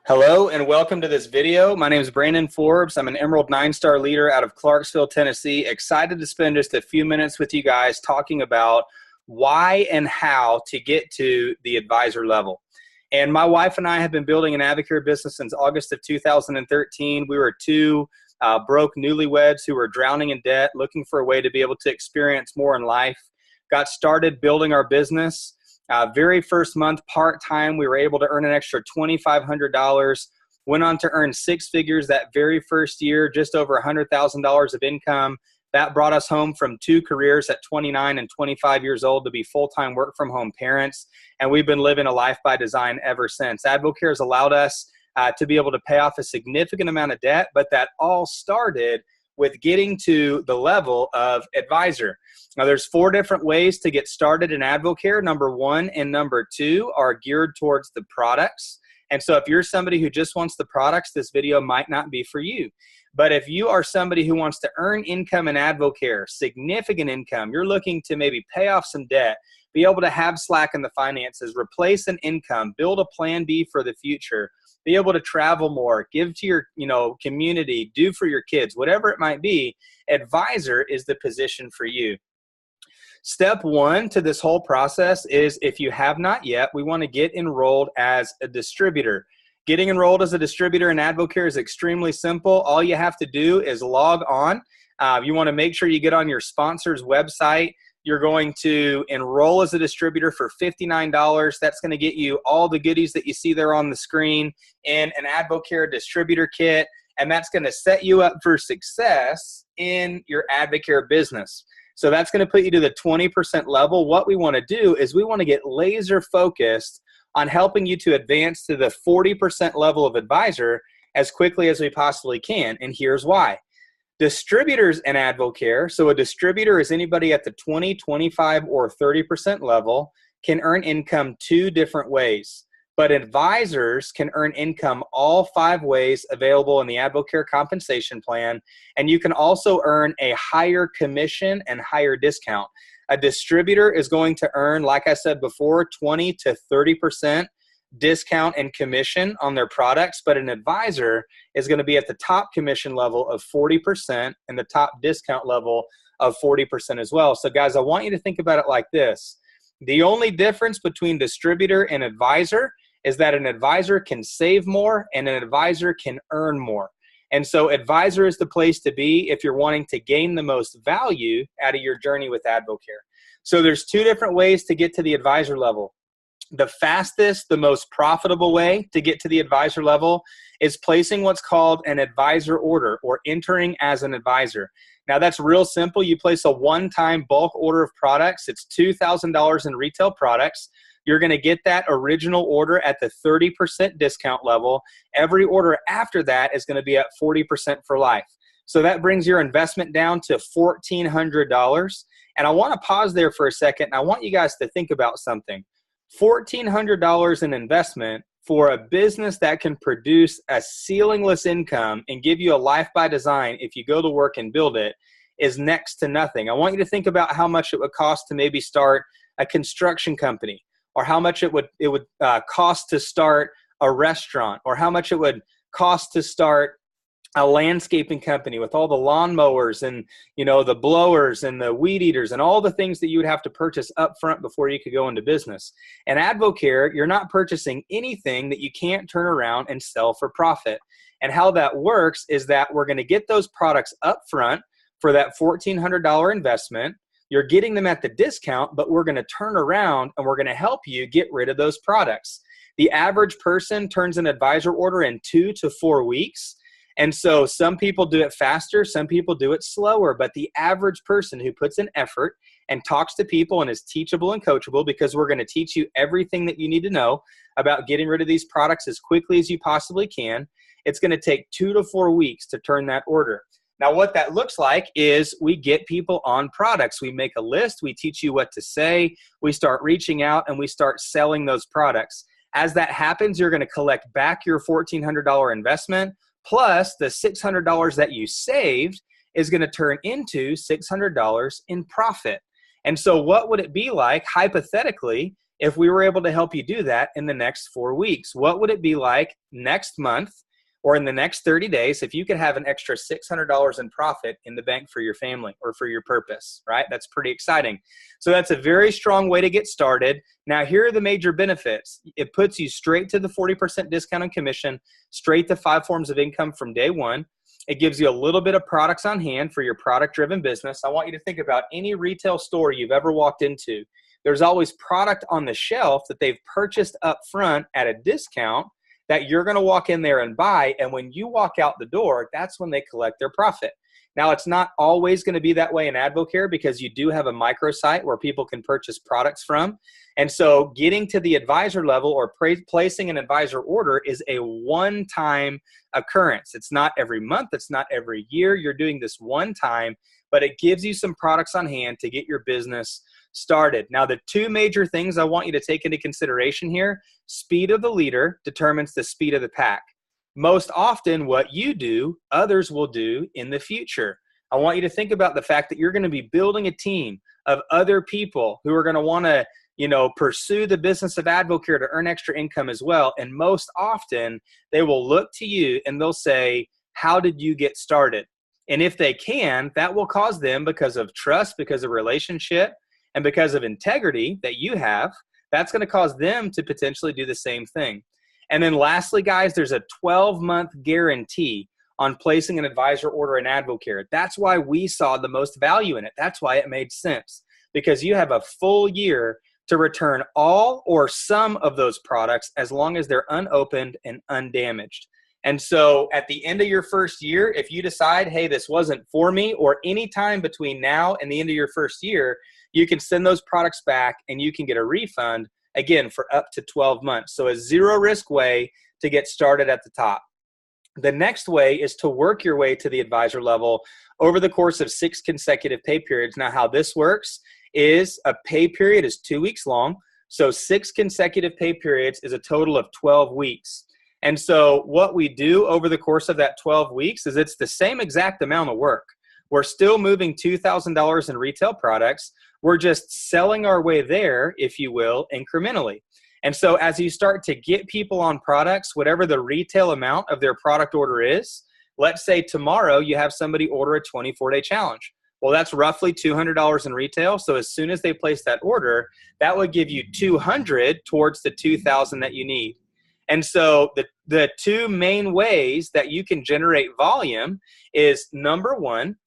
Hello and welcome to this video. My name is Brandon Forbes. I'm an Emerald 9-star leader out of Clarksville, Tennessee. Excited to spend just a few minutes with you guys talking about why and how to get to the advisor level. And my wife and I have been building an Advocare business since August of 2013. We were two broke newlyweds who were drowning in debt, looking for a way to be able to experience more in life. Got started building our business. Very first month, part-time, we were able to earn an extra $2,500. Went on to earn six figures that very first year, just over $100,000 of income. That brought us home from two careers at 29 and 25 years old to be full-time work-from-home parents. And we've been living a life by design ever since. Advocare has allowed us to be able to pay off a significant amount of debt, but that all started with getting to the level of advisor. Now, there's four different ways to get started in Advocare. Number one and number two are geared towards the products. And so if you're somebody who just wants the products, this video might not be for you. But if you are somebody who wants to earn income in Advocare, significant income, you're looking to maybe pay off some debt, be able to have slack in the finances, replace an income, build a plan B for the future, be able to travel more, give to your community, do for your kids, whatever it might be, advisor is the position for you. Step one to this whole process is, if you have not yet, we want to get enrolled as a distributor. Getting enrolled as a distributor in Advocare is extremely simple. All you have to do is log on. You want to make sure you get on your sponsor's website. You're going to enroll as a distributor for $59. That's going to get you all the goodies that you see there on the screen in an Advocare distributor kit, and that's going to set you up for success in your Advocare business. So that's going to put you to the 20% level. What we want to do is we want to get laser focused on helping you to advance to the 40% level of advisor as quickly as we possibly can, and here's why. Distributors in Advocare, so a distributor is anybody at the 20, 25, or 30% level, can earn income two different ways. But advisors can earn income all five ways available in the Advocare compensation plan, and you can also earn a higher commission and higher discount. A distributor is going to earn, like I said before, 20 to 30% discount and commission on their products, but an advisor is going to be at the top commission level of 40% and the top discount level of 40% as well. So guys, I want you to think about it like this. The only difference between distributor and advisor is that an advisor can save more and an advisor can earn more. And so advisor is the place to be if you're wanting to gain the most value out of your journey with Advocare. So there's two different ways to get to the advisor level. The fastest, the most profitable way to get to the advisor level is placing what's called an advisor order, or entering as an advisor. Now that's real simple. You place a one-time bulk order of products. It's $2,000 in retail products. You're going to get that original order at the 30% discount level. Every order after that is going to be at 40% for life. So that brings your investment down to $1,400. And I want to pause there for a second, and I want you guys to think about something. $1,400 in investment for a business that can produce a ceilingless income and give you a life by design if you go to work and build it is next to nothing. I want you to think about how much it would cost to maybe start a construction company, or how much it would cost to start a restaurant, or how much it would cost to start a landscaping company with all the lawnmowers and the blowers and the weed eaters and all the things that you would have to purchase up front before you could go into business. And Advocare, you're not purchasing anything that you can't turn around and sell for profit. And how that works is that we're going to get those products up front for that $1,400 investment. You're getting them at the discount, but we're going to turn around and we're going to help you get rid of those products. The average person turns an advisor order in 2 to 4 weeks. And so some people do it faster, some people do it slower, but the average person who puts in effort and talks to people and is teachable and coachable, because we're going to teach you everything that you need to know about getting rid of these products as quickly as you possibly can, it's going to take 2 to 4 weeks to turn that order. Now, what that looks like is we get people on products. We make a list, we teach you what to say, we start reaching out, and we start selling those products. As that happens, you're going to collect back your $1,400 investment, plus the $600 that you saved is going to turn into $600 in profit. And so what would it be like, hypothetically, if we were able to help you do that in the next 4 weeks? What would it be like next month or in the next 30 days if you could have an extra $600 in profit in the bank for your family or for your purpose, right? That's pretty exciting. So that's a very strong way to get started. Now, here are the major benefits. It puts you straight to the 40% discount on commission, straight to 5 forms of income from day one. It gives you a little bit of products on hand for your product-driven business. I want you to think about any retail store you've ever walked into. There's always product on the shelf that they've purchased up front at a discount that you're going to walk in there and buy. And when you walk out the door, that's when they collect their profit. Now, it's not always going to be that way in Advocare because you do have a microsite where people can purchase products from. And so getting to the advisor level or placing an advisor order is a one-time occurrence. It's not every month. It's not every year. You're doing this one time, but it gives you some products on hand to get your business started. Now, the 2 major things I want you to take into consideration here: speed of the leader determines the speed of the pack. Most often what you do, others will do in the future. I want you to think about the fact that you're going to be building a team of other people who are going to want to, pursue the business of Advocare to earn extra income as well. And most often they will look to you and they'll say, how did you get started? And if they can, that will cause them, because of trust, because of relationship, and because of integrity that you have, that's going to cause them to potentially do the same thing. And then lastly, guys, there's a 12-month guarantee on placing an advisor order in Advocare. That's why we saw the most value in it. That's why it made sense, because you have a full year to return all or some of those products as long as they're unopened and undamaged. And so at the end of your first year, if you decide, hey, this wasn't for me, or any time between now and the end of your first year, you can send those products back and you can get a refund, again, for up to 12 months. So a zero risk way to get started at the top. The next way is to work your way to the advisor level over the course of 6 consecutive pay periods. Now, how this works is a pay period is 2 weeks long. So 6 consecutive pay periods is a total of 12 weeks. And so what we do over the course of that 12 weeks is it's the same exact amount of work. We're still moving $2,000 in retail products. We're just selling our way there, if you will, incrementally. And so as you start to get people on products, whatever the retail amount of their product order is, let's say tomorrow you have somebody order a 24-day challenge. Well, that's roughly $200 in retail. So as soon as they place that order, that would give you $200 towards the $2,000 that you need. And so the 2 main ways that you can generate volume is, number one,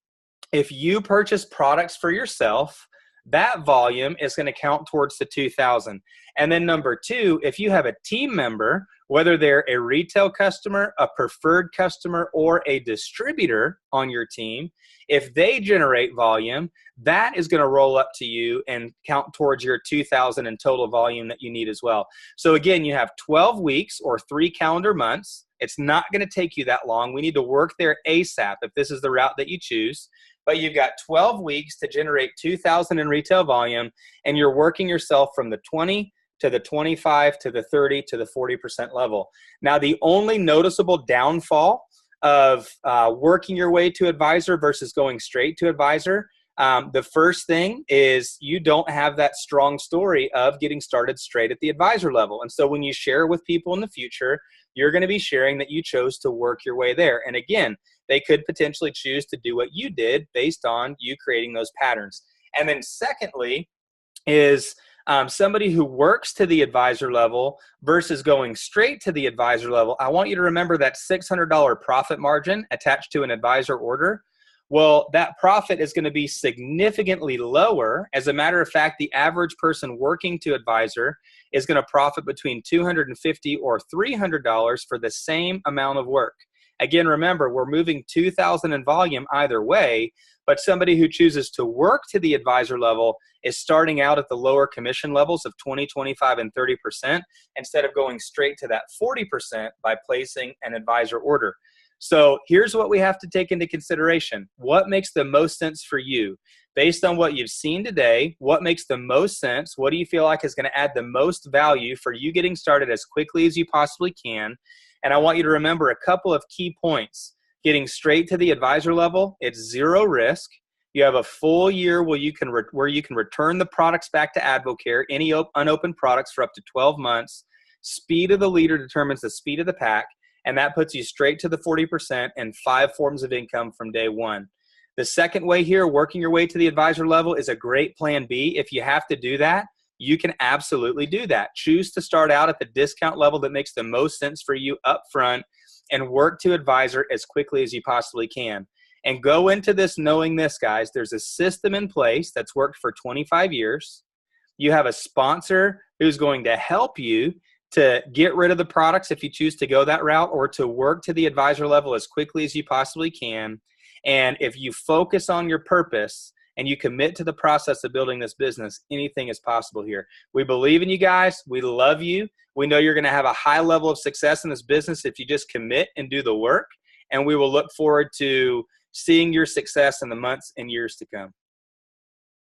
if you purchase products for yourself, that volume is going to count towards the $2,000. And then number 2, if you have a team member, whether they're a retail customer, a preferred customer, or a distributor on your team, if they generate volume, that is going to roll up to you and count towards your $2,000 in total volume that you need as well. So again, you have 12 weeks or 3 calendar months. It's not going to take you that long. We need to work there ASAP if this is the route that you choose. But you've got 12 weeks to generate $2,000 in retail volume, and you're working yourself from the 20 to the 25 to the 30 to the 40% level. Now, the only noticeable downfall of working your way to advisor versus going straight to advisor, the first thing is you don't have that strong story of getting started straight at the advisor level. And so when you share with people in the future, you're going to be sharing that you chose to work your way there. And again, they could potentially choose to do what you did based on you creating those patterns. And then secondly is somebody who works to the advisor level versus going straight to the advisor level. I want you to remember that $600 profit margin attached to an advisor order. Well, that profit is going to be significantly lower. As a matter of fact, the average person working to advisor is going to profit between $250 or $300 for the same amount of work. Again, remember, we're moving $2,000 in volume either way, but somebody who chooses to work to the advisor level is starting out at the lower commission levels of 20, 25, and 30% instead of going straight to that 40% by placing an advisor order. So here's what we have to take into consideration. What makes the most sense for you? Based on what you've seen today, what makes the most sense? What do you feel like is going to add the most value for you getting started as quickly as you possibly can? And I want you to remember a couple of key points. Getting straight to the advisor level, it's zero risk. You have a full year where you can return the products back to Advocare, any unopened products, for up to 12 months. Speed of the leader determines the speed of the pack, and that puts you straight to the 40% and 5 forms of income from day one. The second way here, working your way to the advisor level, is a great plan B. If you have to do that, you can absolutely do that. Choose to start out at the discount level that makes the most sense for you up front and work to advisor as quickly as you possibly can. And go into this knowing this, guys. There's a system in place that's worked for 25 years. You have a sponsor who's going to help you to get rid of the products if you choose to go that route, or to work to the advisor level as quickly as you possibly can. And if you focus on your purpose and you commit to the process of building this business, anything is possible here. We believe in you guys. We love you. We know you're going to have a high level of success in this business if you just commit and do the work. And we will look forward to seeing your success in the months and years to come.